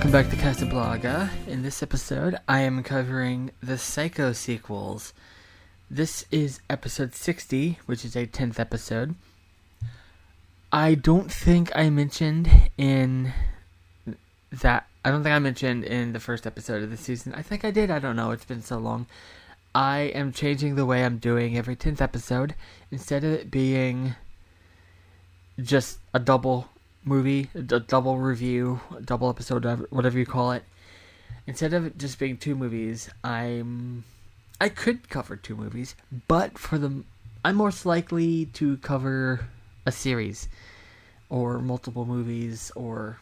Welcome back to Casablanca. In this episode, I am covering the Psycho sequels. This is episode 60, which is a 10th episode. I don't think I mentioned in the first episode of the season. I think I did. I don't know. It's been so long. I am changing the way I'm doing every 10th episode. Instead of it being just a double movie, a double review, a double episode, whatever you call it. Instead of it just being two movies, I could cover two movies, but I'm most likely to cover a series or multiple movies or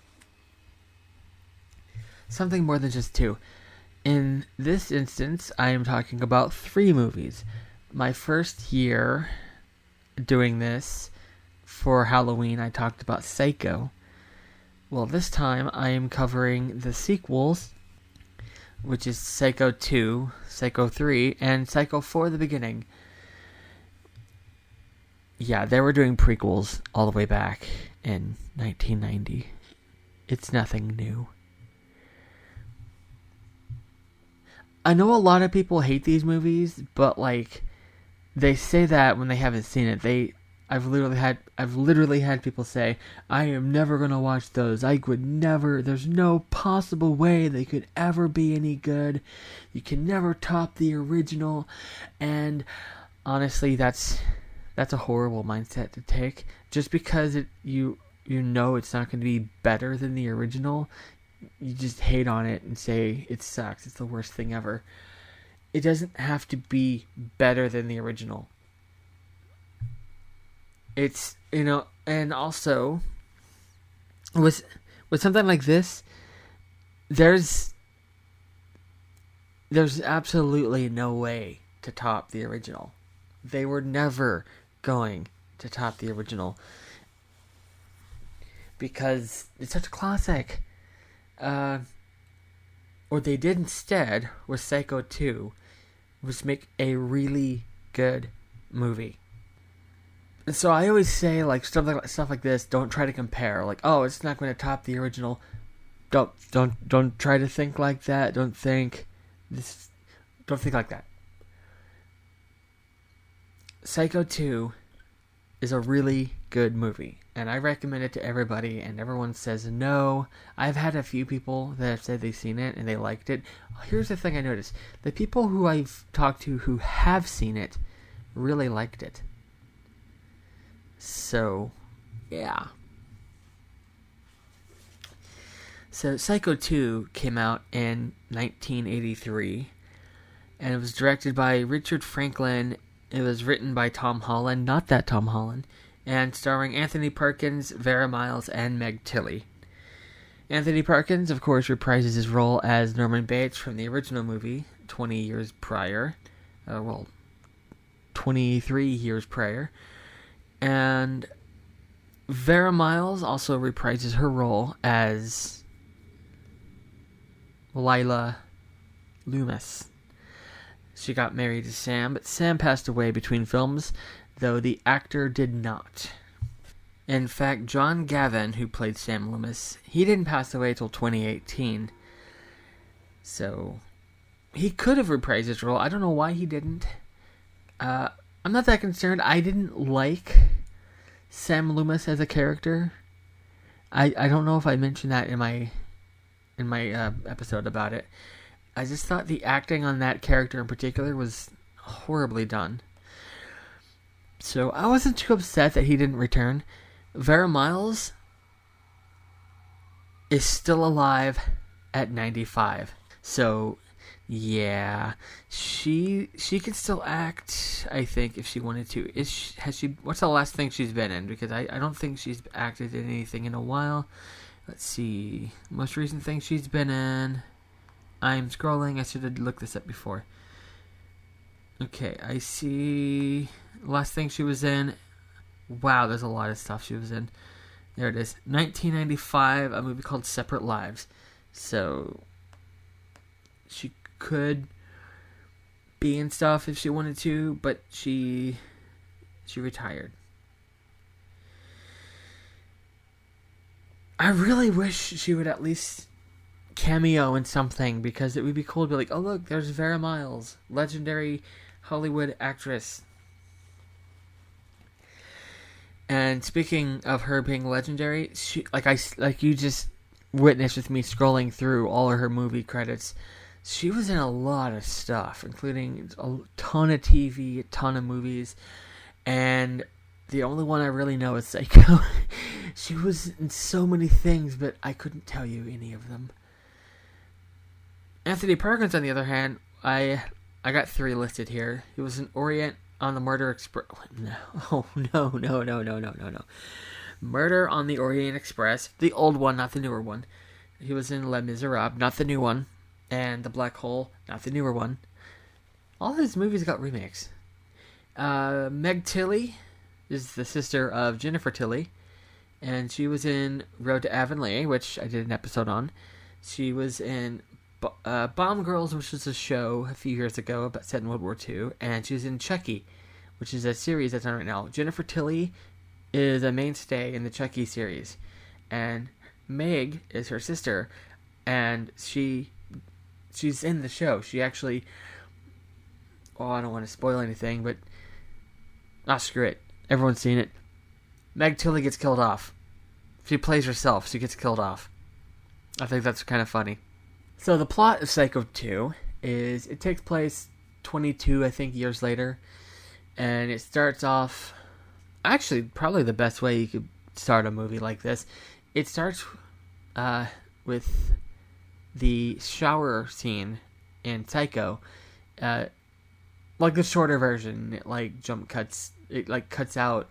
something more than just two. In this instance, I am talking about 3 movies. My first year doing this, for Halloween, I talked about Psycho. Well, this time I am covering the sequels, which is Psycho 2, Psycho 3, and Psycho 4: The Beginning. Yeah, they were doing prequels all the way back in 1990. It's nothing new. I know a lot of people hate these movies, but they say that when they haven't seen it. I've literally had people say, I am never going to watch those. There's no possible way they could ever be any good. You can never top the original. And honestly, that's a horrible mindset to take. Just because you know it's not going to be better than the original, you just hate on it and say it sucks. It's the worst thing ever. It doesn't have to be better than the original. It's, and also, with something like this, there's absolutely no way to top the original. They were never going to top the original because it's such a classic. What they did instead with Psycho 2 was make a really good movie. And so I always say, stuff like this, don't try to compare. It's not going to top the original. Don't try to think like that. Don't think like that. Psycho 2 is a really good movie, and I recommend it to everybody, and everyone says no. I've had a few people that have said they've seen it and they liked it. Here's the thing I noticed. The people who I've talked to who have seen it really liked it. So, yeah. So, Psycho 2 came out in 1983, and it was directed by Richard Franklin. It was written by Tom Holland, not that Tom Holland, and starring Anthony Perkins, Vera Miles, and Meg Tilly. Anthony Perkins, of course, reprises his role as Norman Bates from the original movie 20 years prior. 23 years prior. And Vera Miles also reprises her role as Lila Loomis. She got married to Sam, but Sam passed away between films, though the actor did not. In fact, John Gavin, who played Sam Loomis, he didn't pass away till 2018. So, he could have reprised his role. I don't know why he didn't. I'm not that concerned. I didn't like Sam Loomis as a character. I don't know if I mentioned that in my episode about it. I just thought the acting on that character in particular was horribly done. So I wasn't too upset that he didn't return. Vera Miles is still alive at 95. So yeah, she could still act, I think, if she wanted to. What's the last thing she's been in? Because I don't think she's acted in anything in a while. Let's see. Most recent thing she's been in. I'm scrolling. I should have looked this up before. Okay, I see. Last thing she was in. Wow, there's a lot of stuff she was in. There it is. 1995, a movie called Separate Lives. So she could be in stuff if she wanted to, but she retired. I really wish she would at least cameo in something, because it would be cool to be like, oh look, there's Vera Miles, legendary Hollywood actress. And speaking of her being legendary, she like you just witnessed with me scrolling through all of her movie credits, she was in a lot of stuff, including a ton of TV, a ton of movies, and the only one I really know is Psycho. She was in so many things, but I couldn't tell you any of them. Anthony Perkins, on the other hand, I got 3 listed here. He was in Orient on the Murder Express. No. Murder on the Orient Express. The old one, not the newer one. He was in Les Miserables, not the new one. And The Black Hole, not the newer one. All his movies got remakes. Meg Tilly is the sister of Jennifer Tilly. And she was in Road to Avonlea, which I did an episode on. She was in Bomb Girls, which was a show a few years ago about set in World War II. And she was in Chucky, which is a series that's on right now. Jennifer Tilly is a mainstay in the Chucky series. And Meg is her sister. And she's in the show. She actually... Oh, I don't want to spoil anything, but... screw it. Everyone's seen it. Meg Tilly gets killed off. She plays herself. She gets killed off. I think that's kind of funny. So the plot of Psycho 2 is... It takes place 22, I think, years later. And it starts off... Actually, probably the best way you could start a movie like this. It starts with the shower scene in Psycho. Like the shorter version. It like jump cuts... It like cuts out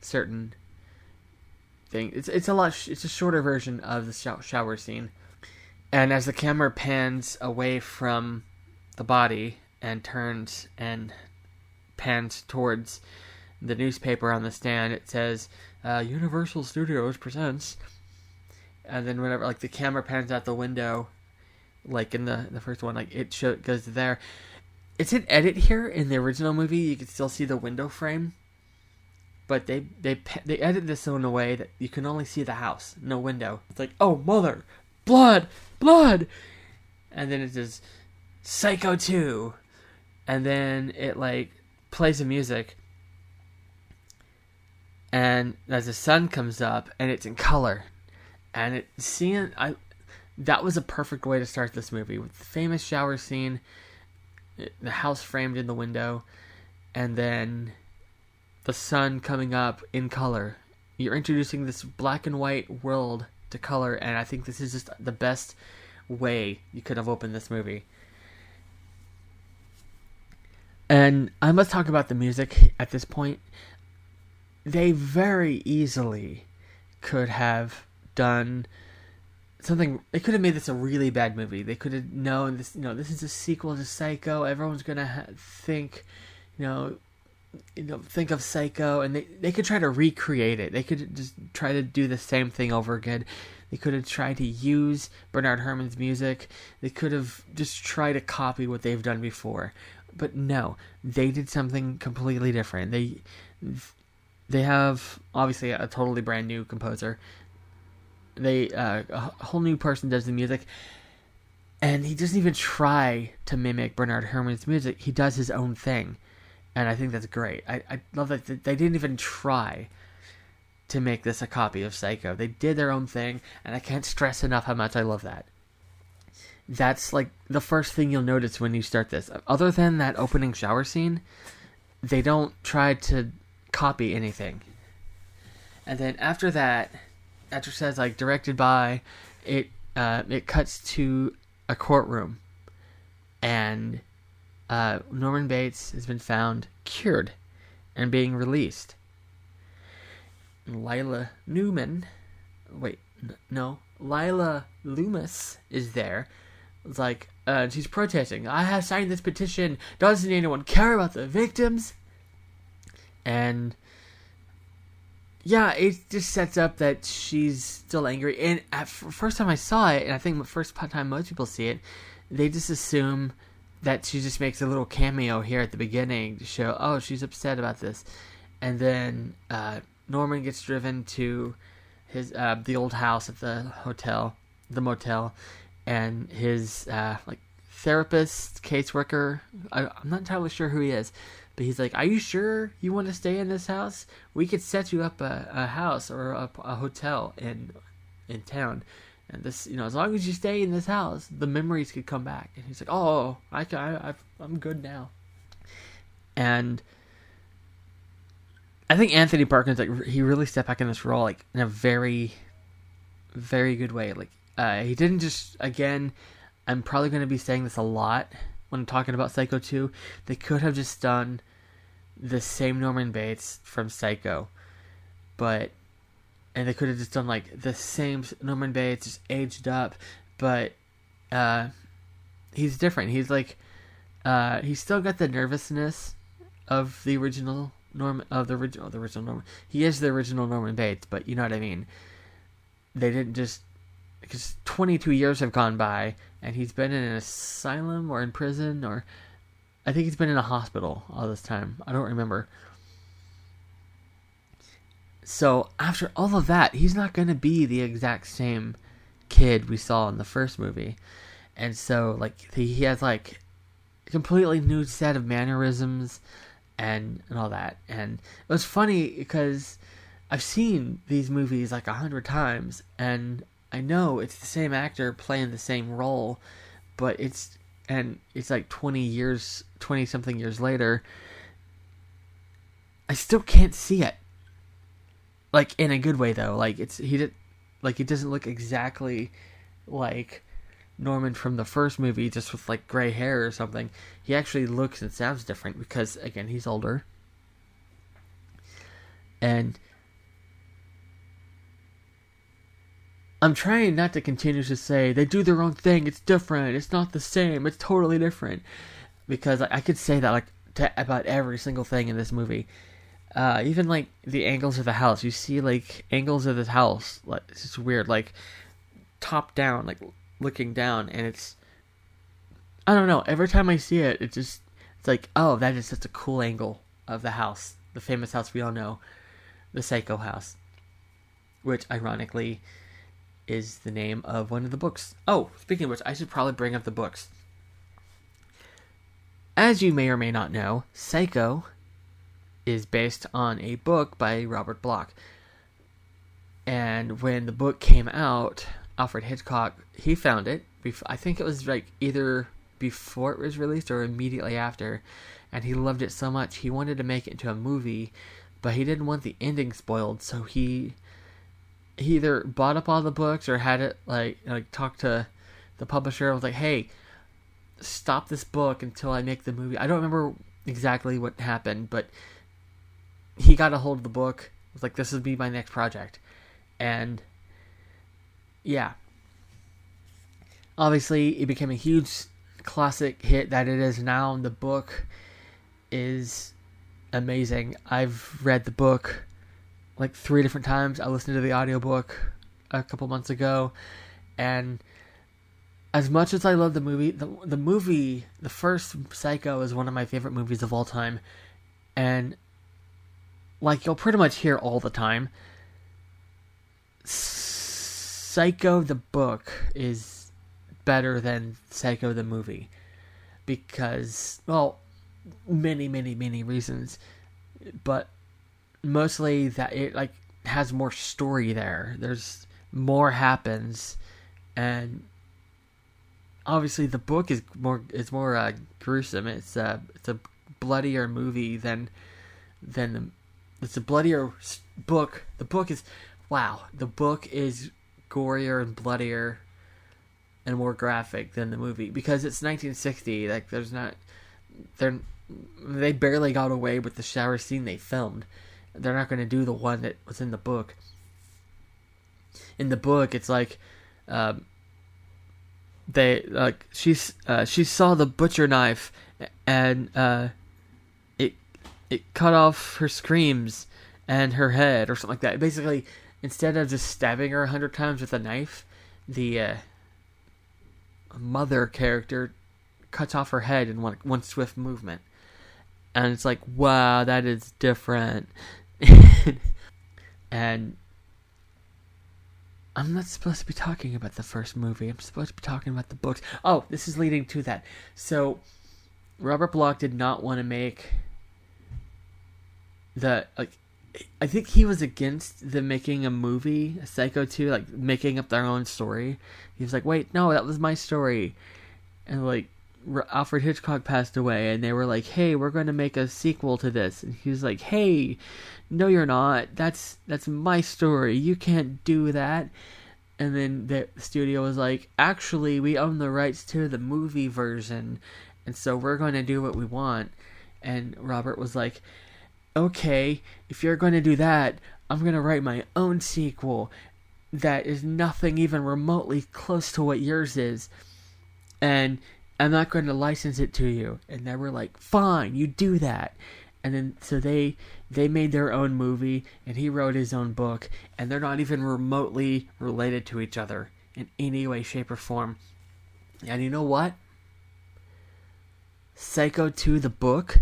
certain thing. It's a shorter version of the shower scene. And as the camera pans away from the body and turns and pans towards the newspaper on the stand, it says Universal Studios presents. And then whenever like the camera pans out the window, like in the first one, like it goes there. It's an edit here. In the original movie, you can still see the window frame, but they edit this in a way that you can only see the house, no window. It's like, oh mother, blood, and then it says Psycho 2, and then it like plays the music, and as the sun comes up, and it's in color, and that was a perfect way to start this movie with the famous shower scene. The house framed in the window, and then the sun coming up in color. You're introducing this black and white world to color, and I think this is just the best way you could have opened this movie. And I must talk about the music at this point. They very easily could have done something. They could have made this a really bad movie. They could have known this. This is a sequel to Psycho. Everyone's gonna think of Psycho, and they could try to recreate it. They could just try to do the same thing over again. They could have tried to use Bernard Herrmann's music. They could have just tried to copy what they've done before. But no, they did something completely different. They have obviously a totally brand new composer. A whole new person does the music, and he doesn't even try to mimic Bernard Herrmann's music. He does his own thing, and I think that's great. I love that they didn't even try to make this a copy of Psycho. They did their own thing, and I can't stress enough how much I love that. That's like the first thing you'll notice when you start this. Other than that opening shower scene, they don't try to copy anything. And then after that, after it says like directed by, it cuts to a courtroom, and Norman Bates has been found cured and being released. Lila Loomis is there. It's like she's protesting. I have signed this petition. Doesn't anyone care about the victims? And yeah, it just sets up that she's still angry. And first time I saw it, and I think the first time most people see it, they just assume that she just makes a little cameo here at the beginning to show, oh, she's upset about this. And then Norman gets driven to his the old house at the motel, and his therapist, caseworker. I'm not entirely sure who he is, but he's like, "Are you sure you want to stay in this house? We could set you up a house or a hotel in town, and this, as long as you stay in this house, the memories could come back." And he's like, "Oh, I'm good now." And I think Anthony Perkins, he really stepped back in this role, in a very, very good way. He didn't just, again, I'm probably going to be saying this a lot when I'm talking about Psycho 2. They could have just done the same Norman Bates from Psycho, and they could have just done the same Norman Bates, just aged up, but he's different. He's he's still got the nervousness of the original Norman, the original Norman. He is the original Norman Bates, but you know what I mean. They didn't just, because 22 years have gone by, and he's been in an asylum or in prison, or I think he's been in a hospital all this time. I don't remember. So after all of that, he's not going to be the exact same kid we saw in the first movie. And so he has a completely new set of mannerisms and all that. And it was funny because I've seen these movies 100 times, and I know it's the same actor playing the same role, but it's 20 something years later, I still can't see it. In a good way though. He doesn't look exactly like Norman from the first movie, just with gray hair or something. He actually looks and sounds different because, again, he's older. And I'm trying not to continue to say they do their own thing, it's different, it's not the same, it's totally different, because I could say that about every single thing in this movie. Even the angles of the house, you see angles of the house, it's just weird, top down, looking down, and it's, I don't know, every time I see it, it's oh, that is such a cool angle of the house, the famous house we all know, the Psycho house, which ironically is the name of one of the books. Oh, speaking of which, I should probably bring up the books. As you may or may not know, Psycho is based on a book by Robert Bloch. And when the book came out, Alfred Hitchcock, he found it. I think it was either before it was released or immediately after. And he loved it so much, he wanted to make it into a movie, but he didn't want the ending spoiled, so he either bought up all the books or had it talk to the publisher. I was hey, stop this book until I make the movie. I don't remember exactly what happened, but he got a hold of the book. I was this would be my next project. And yeah, obviously it became a huge classic hit that it is now, and the book is amazing. I've read the book 3 different times. I listened to the audiobook a couple months ago, and as much as I love the movie, the first Psycho is one of my favorite movies of all time, and you'll pretty much hear all the time, Psycho the book is better than Psycho the movie, because, well, many reasons, but mostly that it has more story there. There's more happens, and obviously the book is more gruesome. It's a bloodier movie than it's a bloodier book. The book is gorier and bloodier and more graphic than the movie, because it's 1960. They barely got away with the shower scene they filmed. They're not going to do the one that was in the book. In the book, it's she saw the butcher knife, and it cut off her screams and her head, or something like that. Basically, instead of just stabbing her 100 times with a knife, the mother character cuts off her head in one swift movement. And it's wow, that is different. And I'm not supposed to be talking about the first movie. I'm supposed to be talking about the books. Oh, this is leading to that. So, Robert Bloch did not want to make I think he was against the making a movie, a Psycho 2, like making up their own story. He was like, wait, no, that was my story. And like, Alfred Hitchcock passed away, and they were like, hey, we're going to make a sequel to this. And he was like, hey, no, you're not. That's my story. You can't do that. And then the studio was like, actually, we own the rights to the movie version, and so we're going to do what we want. And Robert was like, okay, if you're going to do that, I'm going to write my own sequel that is nothing even remotely close to what yours is. And I'm not going to license it to you. And they were like, fine, you do that. And then, so they made their own movie, and he wrote his own book, and they're not even remotely related to each other in any way, shape, or form. And you know what? Psycho 2, the book,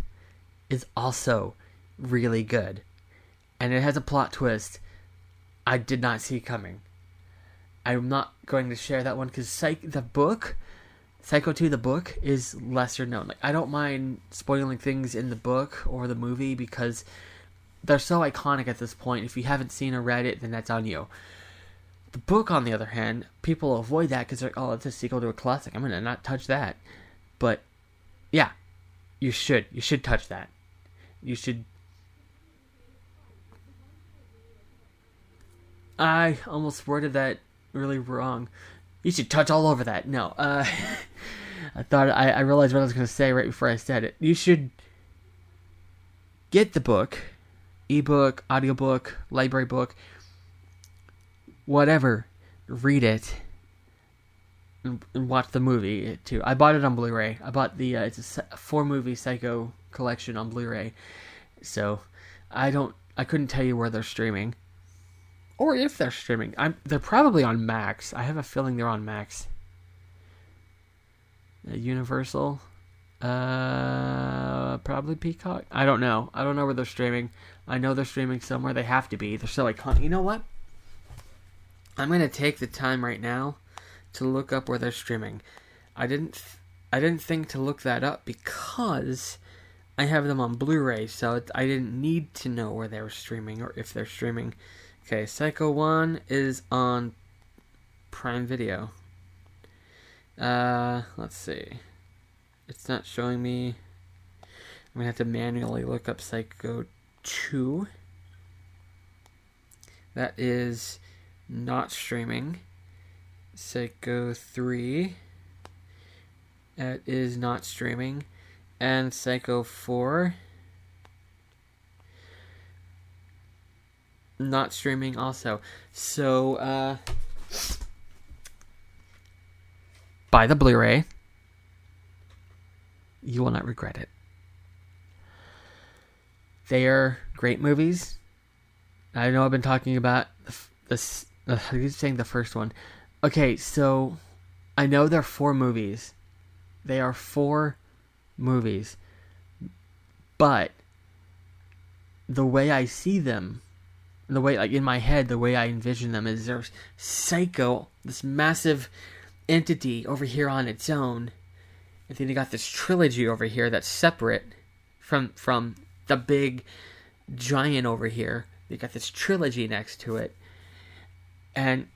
is also really good. And it has a plot twist I did not see coming. I'm not going to share that one because Psycho 2, the book, is lesser known. Like, I don't mind spoiling things in the book or the movie because they're so iconic at this point. If you haven't seen or read it, then that's on you. The book, on the other hand, people avoid that because they're like, oh, it's a sequel to a classic. I'm going to not touch that. But, yeah, you should. You should touch that. You should. I almost worded that really wrong. You should touch all over that. No. I thought I realized what I was going to say right before I said it. You should get the book, ebook, audiobook, library book, whatever. Read it and watch the movie too. I bought it on Blu-ray. I bought the it's a 4-movie Psycho collection on Blu-ray. So I couldn't tell you where they're streaming. Or if they're streaming. They're probably on Max. I have a feeling they're on Max. Universal. Probably Peacock. I don't know. I don't know where they're streaming. I know they're streaming somewhere. They have to be. They're so iconic. You know what? I'm going to take the time right now to look up where they're streaming. I didn't think to look that up because I have them on Blu-ray, so I didn't need to know where they were streaming or if they're streaming. Okay, Psycho 1 is on Prime Video. Let's see. It's not showing me. I'm going to have to manually look up Psycho 2. That is not streaming. Psycho 3. That is not streaming. And Psycho 4. Not streaming also. So, buy the Blu-ray. You will not regret it. They are great movies. I know I've been talking about this. I keep saying the first one. Okay, so I know they're 4 movies. They are 4 movies. But the way I see them, the way, like in my head, the way I envision them is there's Psycho, this massive entity over here on its own, and then you got this trilogy over here that's separate from the big giant over here. You got this trilogy next to it, and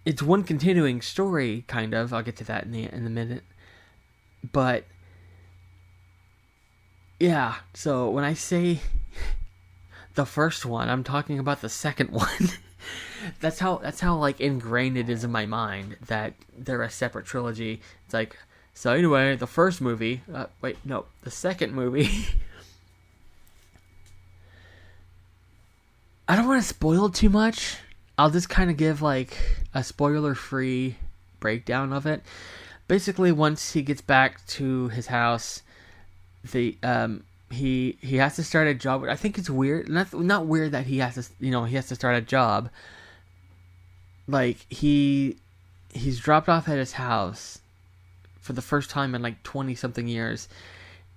it's one continuing story, kind of. I'll get to that in a minute, but yeah. So when I say the first one, I'm talking about the second one. that's how like ingrained it is in my mind that they're a separate trilogy. It's like, so anyway, the first movie, the second movie. I don't want to spoil too much. I'll just kind of give like a spoiler-free breakdown of it. Basically, once he gets back to his house, he has to start a job. I think it's weird. Not weird that he has to start a job. Like he's dropped off at his house for the first time in like 20 something years,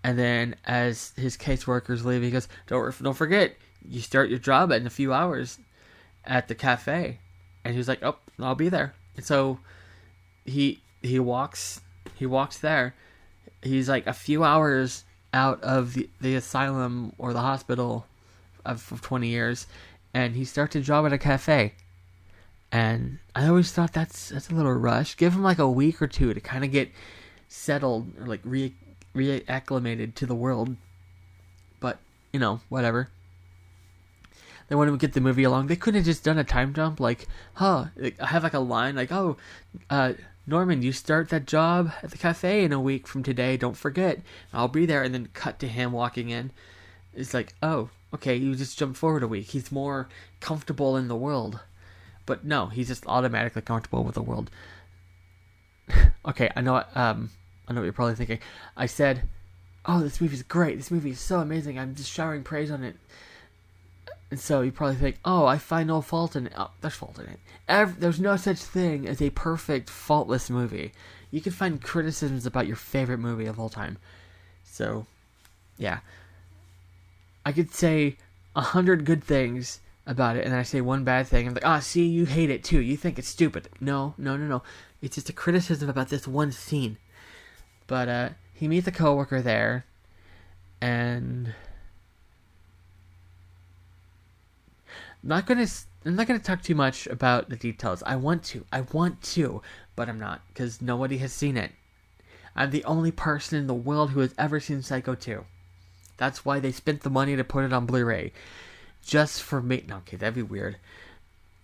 and then as his caseworkers leave, he goes, "Don't forget, you start your job in a few hours at the cafe." And he's like, oh, I'll be there. And so he walks there. He's like a few hours out of the asylum or the hospital of 20 years, and he starts a job at a cafe. And I always thought that's a little rush. Give him like a week or two to kind of get settled or like reacclimated to the world. But, whatever. They wanted to get the movie along. They couldn't have just done a time jump like, I have like a line like, Norman, you start that job at the cafe in a week from today. Don't forget. I'll be there. And then cut to him walking in. It's like, oh, okay, you just jump forward a week. He's more comfortable in the world. But no, he's just automatically comfortable with the world. Okay, I know what you're probably thinking. I said, oh, this movie's great. This movie is so amazing. I'm just showering praise on it. And so you probably think, oh, I find no fault in it. Oh, there's fault in it. There's no such thing as a perfect, faultless movie. You can find criticisms about your favorite movie of all time. So, yeah. I could say 100 good things about it, and then I say one bad thing. I'm like, see, you hate it too. You think it's stupid. No. It's just a criticism about this one scene. But he meets a coworker there, and I'm not gonna talk too much about the details. I want to, but I'm not, because nobody has seen it. I'm the only person in the world who has ever seen Psycho 2. That's why they spent the money to put it on Blu-ray. Just for me. No, okay, that'd be weird.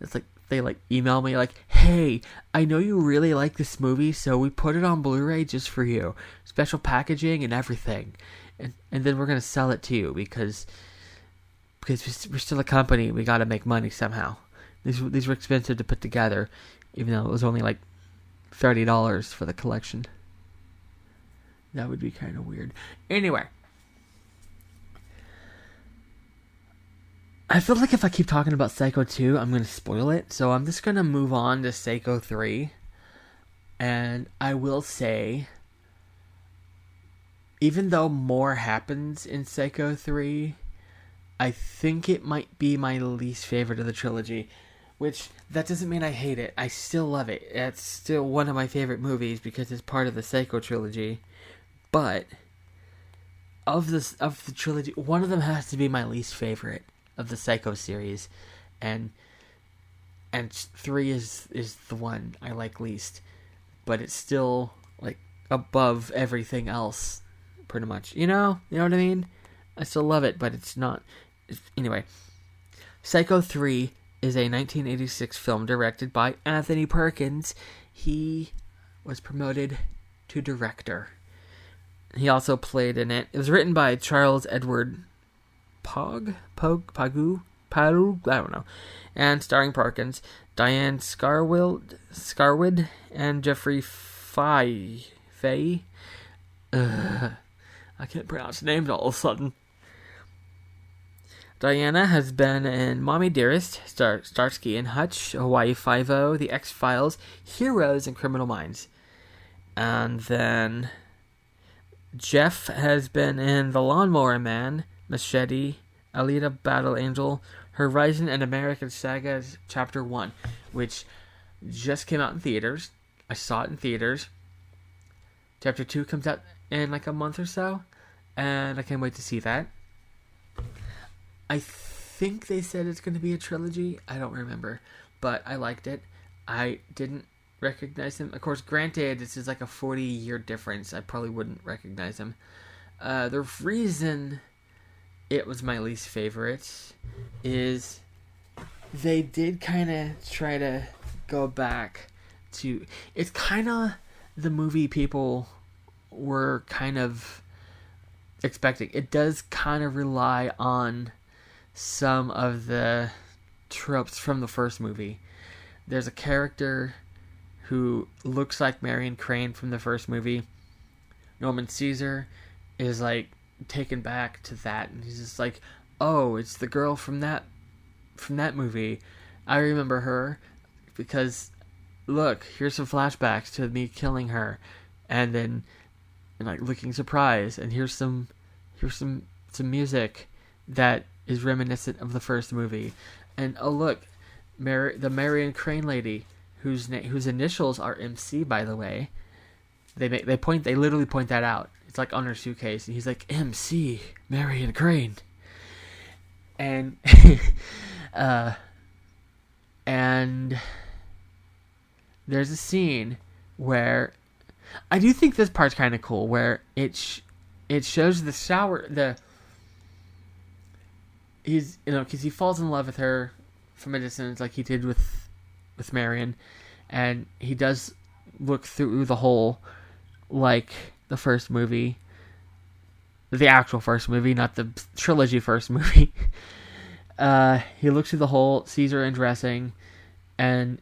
It's like, they email me hey, I know you really like this movie, so we put it on Blu-ray just for you. Special packaging and everything. And then we're going to sell it to you because we're still a company. We got to make money somehow. These were expensive to put together, even though it was only $30 for the collection. That would be kind of weird. Anyway. I feel like if I keep talking about Psycho 2, I'm going to spoil it. So I'm just going to move on to Psycho 3. And I will say, even though more happens in Psycho 3, I think it might be my least favorite of the trilogy. Which, that doesn't mean I hate it. I still love it. It's still one of my favorite movies because it's part of the Psycho trilogy. But, of the trilogy, one of them has to be my least favorite of the Psycho series, and 3 is the one I like least, but it's still above everything else, pretty much. You know what I mean? I still love it, but it's not. Anyway, Psycho 3 is a 1986 film directed by Anthony Perkins. He was promoted to director. He also played in it. It was written by Charles Edward Pogue, I don't know, and starring Perkins, Diane Scarwid, and Jeffrey Fahey. I can't pronounce names all of a sudden. Diana has been in Mommy Dearest, Starsky and Hutch, Hawaii Five-O, The X-Files, Heroes, and Criminal Minds. And then Jeff has been in The Lawnmower Man, Machete, Alita Battle Angel, Horizon, and American Saga Chapter 1, which just came out in theaters. I saw it in theaters. Chapter 2 comes out in a month or so, and I can't wait to see that. I think they said it's going to be a trilogy. I don't remember, but I liked it. I didn't recognize him. Of course, granted, this is a 40-year difference. I probably wouldn't recognize him. The reason it was my least favorite is they did kind of try to go back to... It's kind of the movie people were kind of expecting. It does kind of rely on some of the tropes from the first movie. There's a character who looks like Marion Crane from the first movie. Norman Caesar is taken back to that, and he's just oh, it's the girl from that movie. I remember her because look, here's some flashbacks to me killing her, and then looking surprised, and here's some music that is reminiscent of the first movie, and oh look, the Marion Crane lady, whose initials are MC, by the way. They literally point that out. It's like on her suitcase, and he's like, MC Marion Crane. And and there's a scene where I do think this part's kind of cool, where it shows the shower, he's, because he falls in love with her from a distance, like he did with Marion, and he does look through the hole, like the first movie, the actual first movie, not the trilogy first movie. He looks through the hole, sees her undressing, and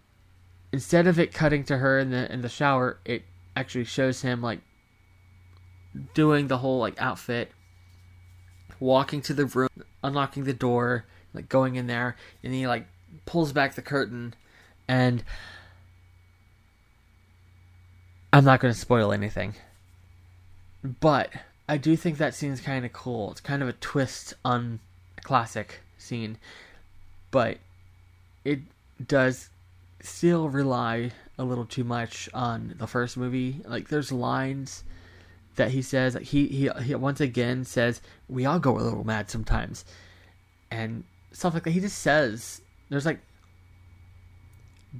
instead of it cutting to her in the shower, it actually shows him like doing the whole like outfit, walking to the room, unlocking the door, like going in there, and he like pulls back the curtain, and I'm not going to spoil anything, but I do think that scene's kind of cool. It's kind of a twist on a classic scene, but it does still rely a little too much on the first movie. Like, there's lines that he says, like he once again says, we all go a little mad sometimes, and stuff like that. He just says, there's like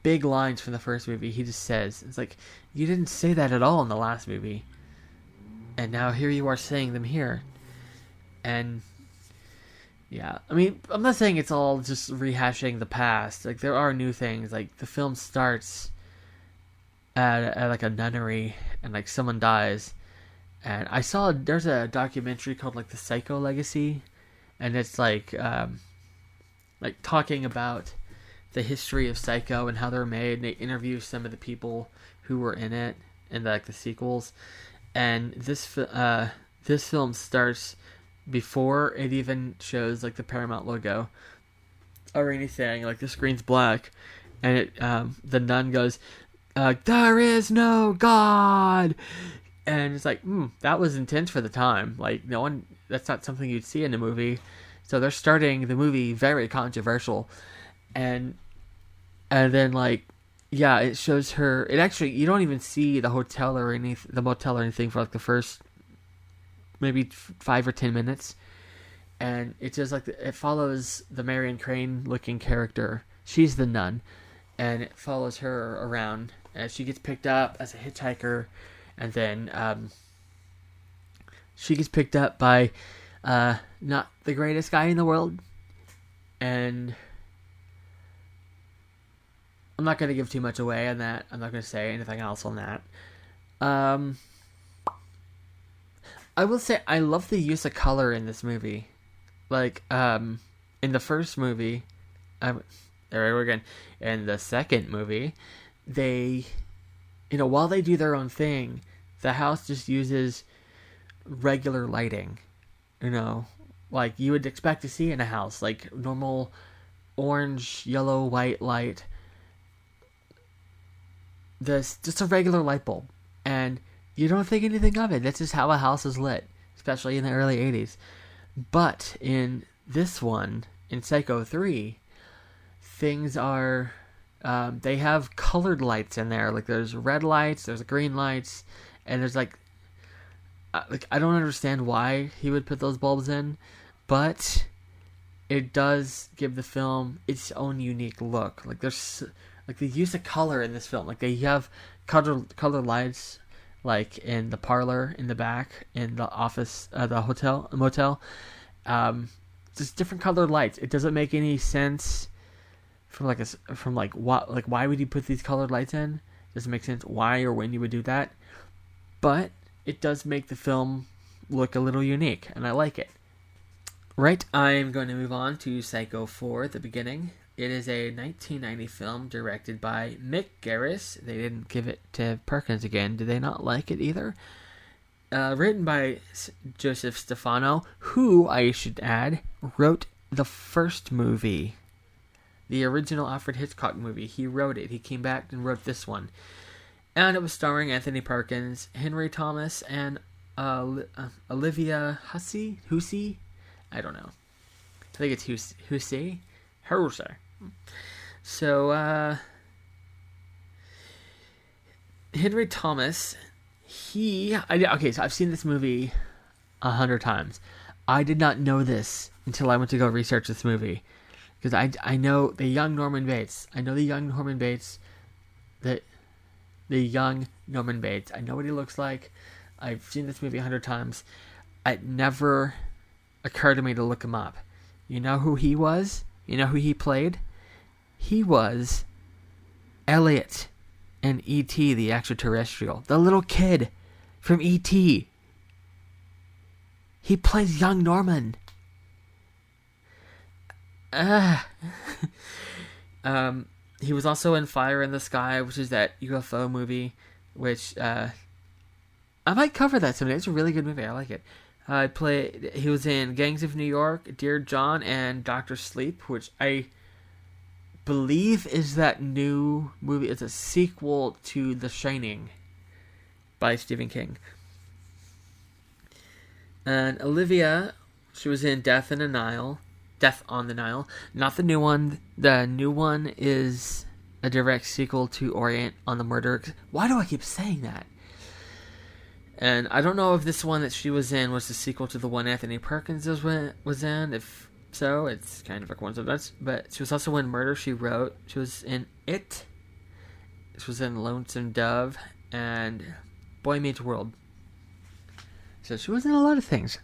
big lines from the first movie he just says. It's like, you didn't say that at all in the last movie, and now here you are saying them here. And yeah, I mean, I'm not saying it's all just rehashing the past. Like, there are new things. Like, the film starts at like a nunnery, and like someone dies, and I saw there's a documentary called like The Psycho Legacy, and it's like talking about the history of Psycho and how they're made, and they interview some of the people who were in it and like the sequels. And this film starts before it even shows like the Paramount logo or anything. Like, the screen's black, and it the nun goes, there is no God, and it's like, that was intense for the time. Like, that's not something you'd see in a movie. So they're starting the movie very controversial, and then like, yeah, it shows her. It actually, you don't even see the motel or anything for like the first maybe 5 or 10 minutes, and it's just like it follows the Marion Crane looking character. She's the nun, and it follows her around as she gets picked up as a hitchhiker, and then she gets picked up by not the greatest guy in the world. And I'm not going to give too much away on that. I'm not going to say anything else on that. I will say I love the use of color in this movie. Like, in the first movie, there we go again. In the second movie, they, while they do their own thing, the house just uses regular lighting. Like you would expect to see in a house, like normal orange, yellow, white light. Just a regular light bulb, and you don't think anything of it. That's just how a house is lit, especially in the early 80s. But in this one, in Psycho 3, things are, they have colored lights in there. Like, there's red lights, there's green lights, and there's like I don't understand why he would put those bulbs in, but it does give the film its own unique look. Like, there's like the use of color in this film. Like, they have colored lights, like in the parlor, in the back, in the office, the motel. Just different colored lights. It doesn't make any sense why would you put these colored lights in? It doesn't make sense why or when you would do that. But it does make the film look a little unique, and I like it. Right, I'm going to move on to Psycho 4, the beginning. It is a 1990 film directed by Mick Garris. They didn't give it to Perkins again. Did they not like it either? Written by Joseph Stefano, who, I should add, wrote the first movie. The original Alfred Hitchcock movie. He wrote it. He came back and wrote this one. And it was starring Anthony Perkins, Henry Thomas, and Olivia Hussey? I don't know. I think it's Hussey. So, Henry Thomas, okay, so I've seen this movie 100 times. I did not know this until I went to go research this movie. Because I know the young Norman Bates. I know the young Norman Bates. The young Norman Bates. I know what he looks like. I've seen this movie 100 times. It never occurred to me to look him up. You know who he was? You know who he played? He was Elliot in E.T. the Extraterrestrial. The little kid from E.T. He plays young Norman. He was also in Fire in the Sky, which is that UFO movie, which I might cover that someday. It's a really good movie. I like it. He was in Gangs of New York, Dear John, and Doctor Sleep, which I believe is that new movie. It's a sequel to The Shining by Stephen King. And Olivia, she was in Death on the Nile. Not the new one. The new one is a direct sequel to Orient on the Murder. Why do I keep saying that? And I don't know if this one that she was in was the sequel to the one Anthony Perkins was in. If so, it's kind of a coincidence. But she was also in Murder, She Wrote. She was in It. She was in Lonesome Dove and Boy Meets World. So she was in a lot of things.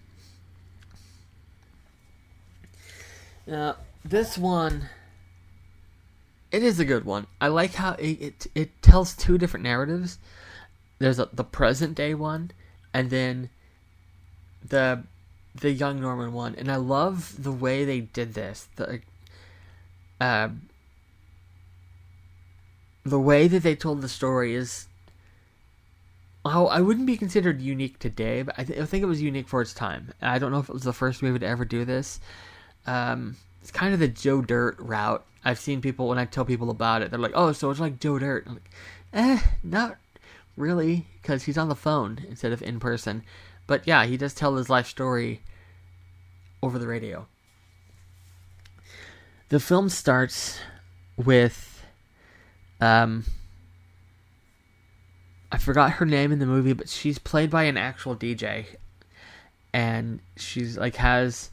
Now, this one, it is a good one. I like how it tells two different narratives. There's the present day one, and then the young Norman one. And I love the way they did this. The way that they told the story is, I wouldn't be considered unique today, but I think it was unique for its time. I don't know if it was the first movie to ever do this. It's kind of the Joe Dirt route. I've seen people, when I tell people about it, they're like, oh, so it's like Joe Dirt. I'm like, not really, because he's on the phone instead of in person. But yeah, he does tell his life story over the radio. The film starts with, I forgot her name in the movie, but she's played by an actual DJ. And she's like, has,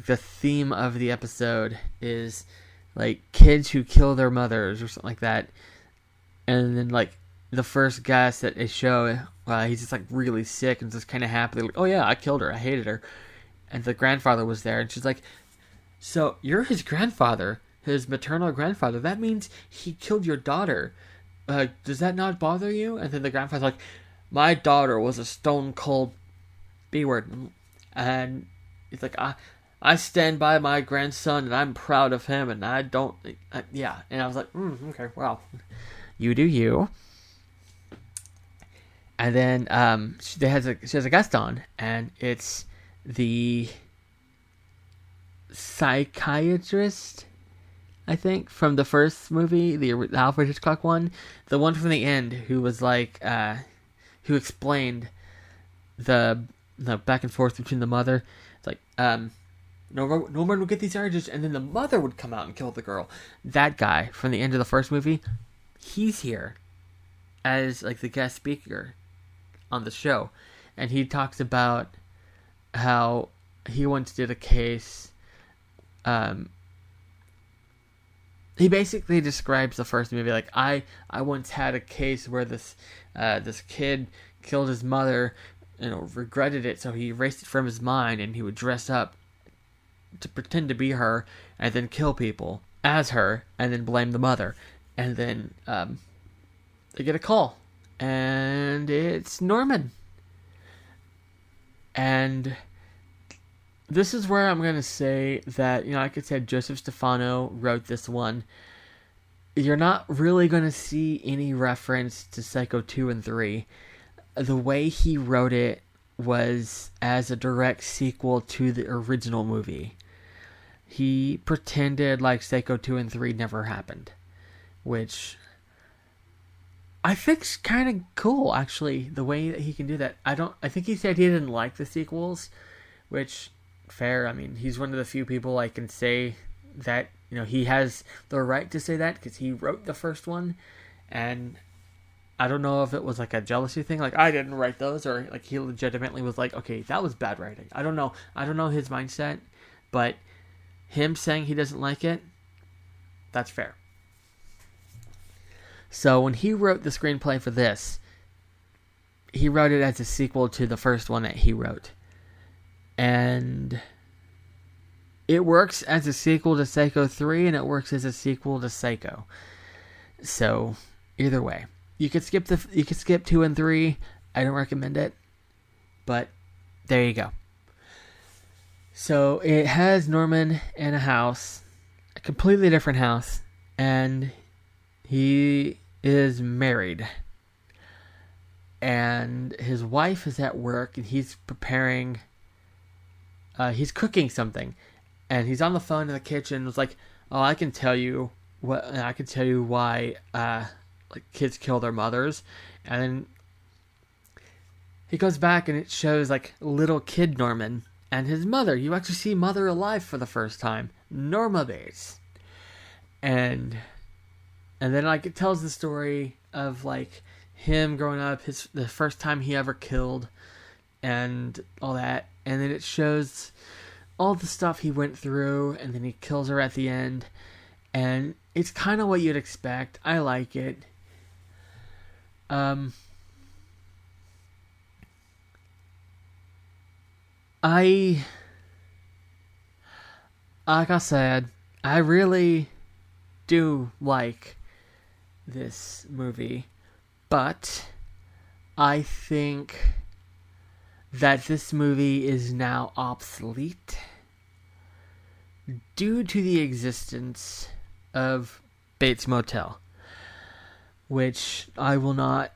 the theme of the episode is like kids who kill their mothers or something like that. And then like the first guest that they show, he's just like really sick and just kind of happy. They're like, oh yeah, I killed her. I hated her. And the grandfather was there, and she's like, so you're his grandfather, his maternal grandfather. That means he killed your daughter. Does that not bother you? And then the grandfather's like, my daughter was a stone cold B-word. And he's like, I stand by my grandson, and I'm proud of him, and I don't... yeah. And I was like, okay, well, you do you. And then she has a guest on, and it's the psychiatrist, I think, from the first movie, the Alfred Hitchcock one. The one from the end, who was like... who explained the back and forth between the mother. It's like... Norman would get these charges, and then the mother would come out and kill the girl. That guy from the end of the first movie, he's here as like the guest speaker on the show, and he talks about how he once did a case. He basically describes the first movie like, I once had a case where this kid killed his mother, regretted it, so he erased it from his mind, and he would dress up to pretend to be her, and then kill people as her, and then blame the mother. And then they get a call, and it's Norman. And this is where I'm going to say that, like I said, Joseph Stefano wrote this one. You're not really going to see any reference to Psycho 2 and 3. The way he wrote it was as a direct sequel to the original movie. He pretended like Psycho 2 and 3 never happened, which I think's kind of cool, actually, the way that he can do that. I think he said he didn't like the sequels, which, fair. I mean, he's one of the few people I can say that, he has the right to say that because he wrote the first one. And I don't know if it was like a jealousy thing, like I didn't write those, or like he legitimately was like, okay, that was bad writing. I don't know his mindset, but him saying he doesn't like it, that's fair. So when he wrote the screenplay for this, he wrote it as a sequel to the first one that he wrote. And it works as a sequel to Psycho 3, and it works as a sequel to Psycho. So, either way. You could skip 2 and 3. I don't recommend it. But, there you go. So, it has Norman in a house. A completely different house. And he is married. And his wife is at work, and he's preparing... he's cooking something. And he's on the phone in the kitchen and was like, oh, I can tell you why kids kill their mothers. And then he goes back and it shows like little kid Norman and his mother. You actually see mother alive for the first time. Norma Bates. And then like it tells the story of like him growing up, the first time he ever killed and all that. And then it shows all the stuff he went through, and then he kills her at the end. And it's kind of what you'd expect. I like it. Like I said, I really do like this movie, but I think that this movie is now obsolete due to the existence of Bates Motel, which I will not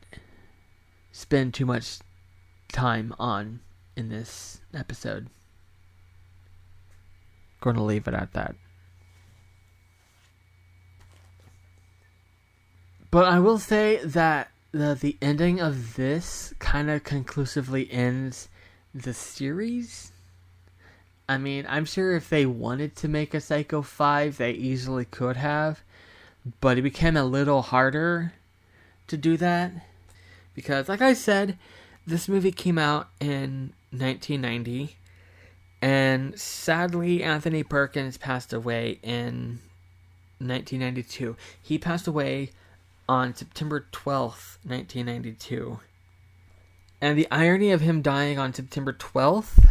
spend too much time on in this episode. Going to leave it at that. But I will say that the ending of this kind of conclusively ends the series. I mean, I'm sure if they wanted to make a Psycho 5, they easily could have. But it became a little harder to do that. Because, like I said, this movie came out in 1990. And sadly, Anthony Perkins passed away in 1992. He passed away on September 12th, 1992. And the irony of him dying on September 12th,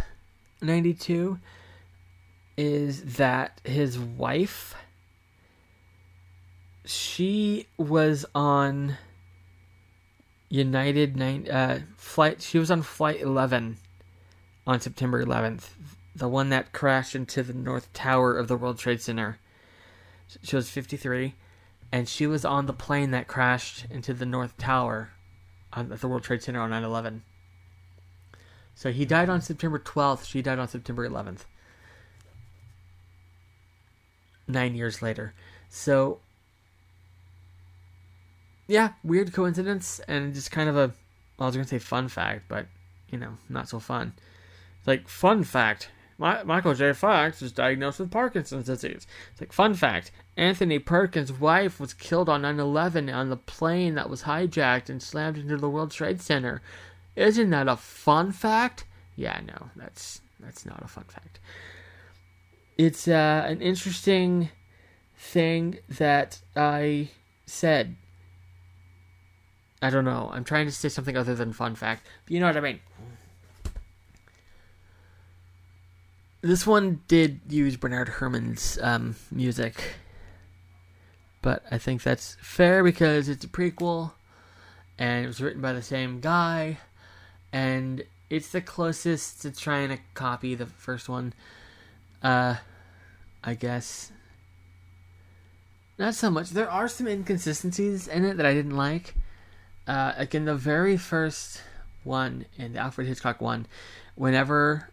92, is that his wife, she was on flight. She was on flight 11 on September 11th, the one that crashed into the North Tower of the World Trade Center. She was 53. And she was on the plane that crashed into the North Tower at the World Trade Center on 9/11. So he died on September 12th. She died on September 11th. 9 years later. So, yeah, weird coincidence. And just kind of I was going to say fun fact, but, not so fun. It's like, fun fact. Michael J. Fox was diagnosed with Parkinson's disease. It's like, fun fact. Anthony Perkins' wife was killed on 9/11 on the plane that was hijacked and slammed into the World Trade Center. Isn't that a fun fact? Yeah, no, that's not a fun fact. It's an interesting thing that I said. I don't know. I'm trying to say something other than fun fact. But you know what I mean. This one did use Bernard Herrmann's music. But I think that's fair because it's a prequel. And it was written by the same guy. And it's the closest to trying to copy the first one. I guess. Not so much. There are some inconsistencies in it that I didn't like. Like in the very first one, in the Alfred Hitchcock one, whenever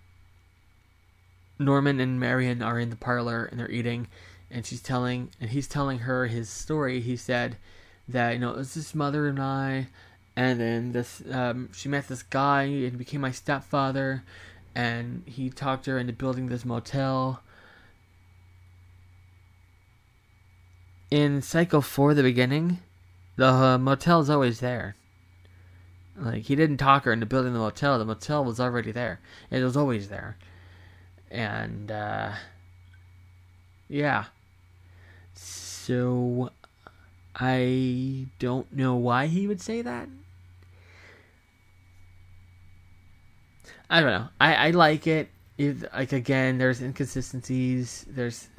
Norman and Marion are in the parlor and they're eating, and he's telling her his story. He said that, it was this mother and I, and then this, she met this guy and became my stepfather, and he talked her into building this motel. in Psycho 4, the beginning, the motel's always there. Like, he didn't talk her into building the motel. The motel was already there. It was always there. And, yeah. So, I don't know why he would say that. I don't know. I like it. Like, again, there's inconsistencies. That's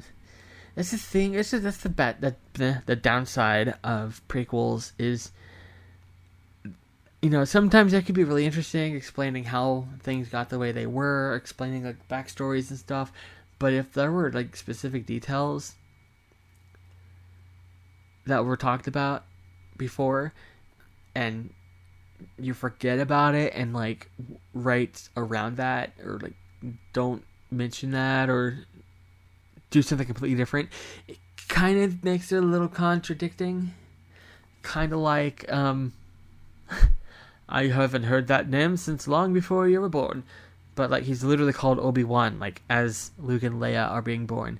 the thing. That's the downside of prequels is, sometimes that could be really interesting, explaining how things got the way they were, explaining like backstories and stuff. But if there were like specific details that were talked about before, and you forget about it and like write around that, or like don't mention that, or do something completely different, it kind of makes it a little contradicting. Kind of like, I haven't heard that name since long before you were born. But, like, he's literally called Obi-Wan, like, as Luke and Leia are being born.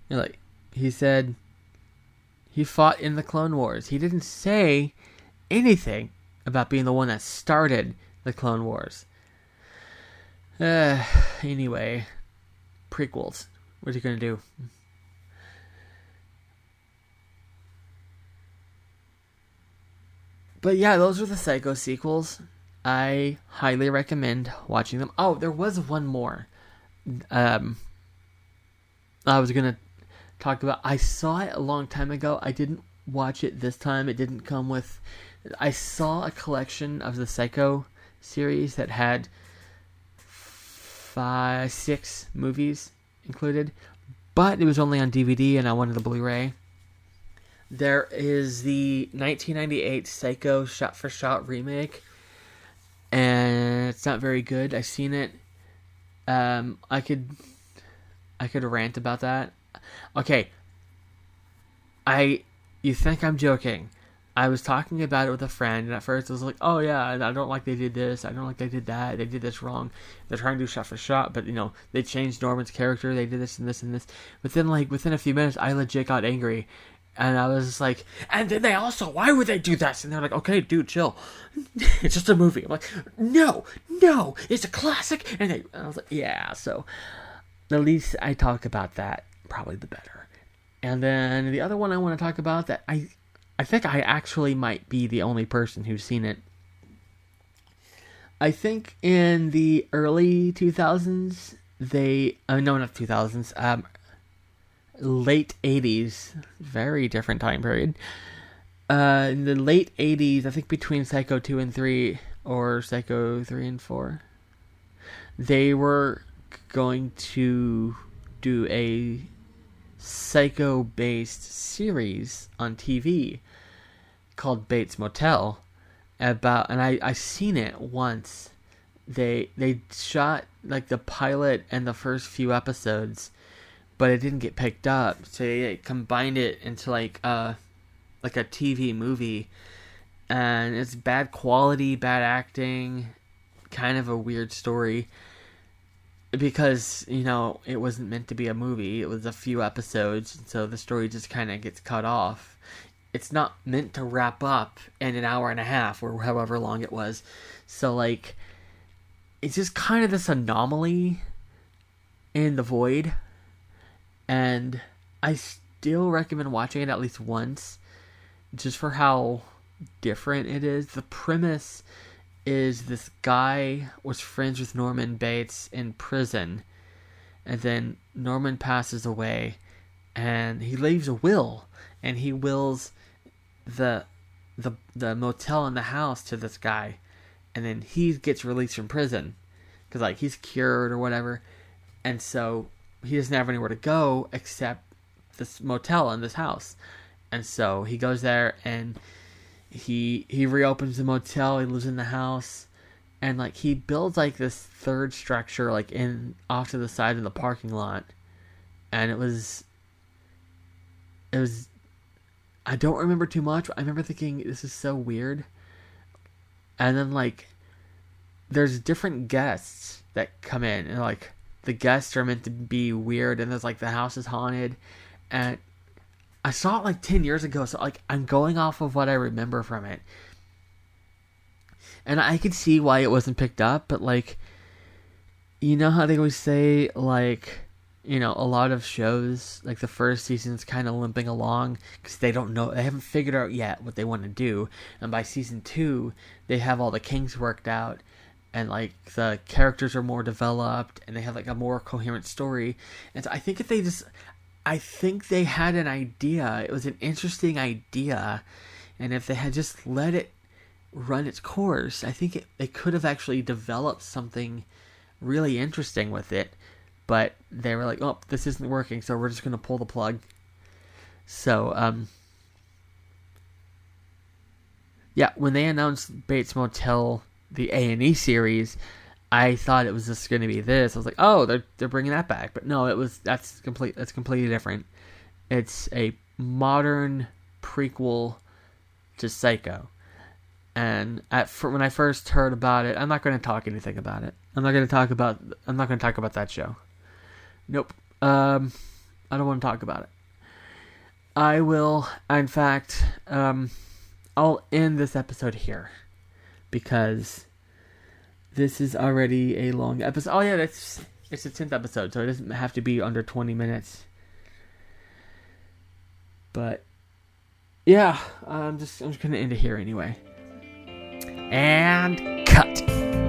Like, he said he fought in the Clone Wars. He didn't say anything about being the one that started the Clone Wars. Anyway, prequels. What are you going to do? But yeah, those are the Psycho sequels. I highly recommend watching them. Oh, there was one more. I was going to talk about. I saw it a long time ago. I didn't watch it this time. It didn't come with. I saw a collection of the Psycho series that had 6 movies included, but it was only on DVD and I wanted the Blu-ray. There is the 1998 Psycho shot-for-shot remake, and it's not very good. I've seen it. I could rant about that. Okay. You think I'm joking. I was talking about it with a friend, and at first I was like, oh yeah, I don't like they did this, I don't like they did that, they did this wrong. They're trying to do shot-for-shot, but they changed Norman's character, they did this and this and this. But then, like, within a few minutes, I legit got angry. And I was like, and then they also, why would they do this? And they're like, okay, dude, chill. It's just a movie. I'm like, no, it's a classic. And I was like, yeah, so the least I talk about that, probably the better. And then the other one I want to talk about that I think I actually might be the only person who's seen it. I think in the early 2000s, not 2000s, late 80s, very different time period. In the late 80s, I think between Psycho 2 and 3, or Psycho 3 and 4, they were going to do a Psycho-based series on TV called Bates Motel. And I seen it once. They shot like the pilot and the first few episodes, but it didn't get picked up, so they combined it into like a TV movie, and it's bad quality, bad acting, kind of a weird story, because it wasn't meant to be a movie. It was a few episodes, so the story just kind of gets cut off. It's not meant to wrap up in an hour and a half or however long it was, so like it's just kind of this anomaly in the void. And I still recommend watching it at least once, just for how different it is. The premise is this guy was friends with Norman Bates in prison, and then Norman passes away, and he leaves a will, and he wills the motel and the house to this guy, and then he gets released from prison, because like he's cured or whatever, and so he doesn't have anywhere to go except this motel and this house. And so he goes there and he reopens the motel, he lives in the house, and like he builds like this third structure like off to the side of the parking lot. And it was I don't remember too much, but I remember thinking this is so weird. And then like there's different guests that come in, and like the guests are meant to be weird, and there's like the house is haunted, and I saw it like 10 years ago, so like I'm going off of what I remember from it. And I could see why it wasn't picked up, but like, you know how they always say, like, you know, a lot of shows, like the first season's kind of limping along because they haven't figured out yet what they want to do. And by season 2, they have all the kinks worked out, and like the characters are more developed, and they have like a more coherent story. And so I think I think they had an idea. It was an interesting idea. And if they had just let it run its course, I think they could have actually developed something really interesting with it. But they were like, oh, this isn't working, so we're just going to pull the plug. So, yeah, when they announced Bates Motel, the A&E series, I thought it was just going to be this. I was like, oh, they're bringing that back. But no, that's completely different. It's a modern prequel to Psycho. And when I first heard about it, I'm not going to talk anything about it. I'm not going to talk about that show. Nope. I don't want to talk about it. I will, in fact, I'll end this episode here because this is already a long episode. Oh yeah, it's the 10th episode, so it doesn't have to be under 20 minutes. But yeah, I'm just gonna end it here anyway. And cut.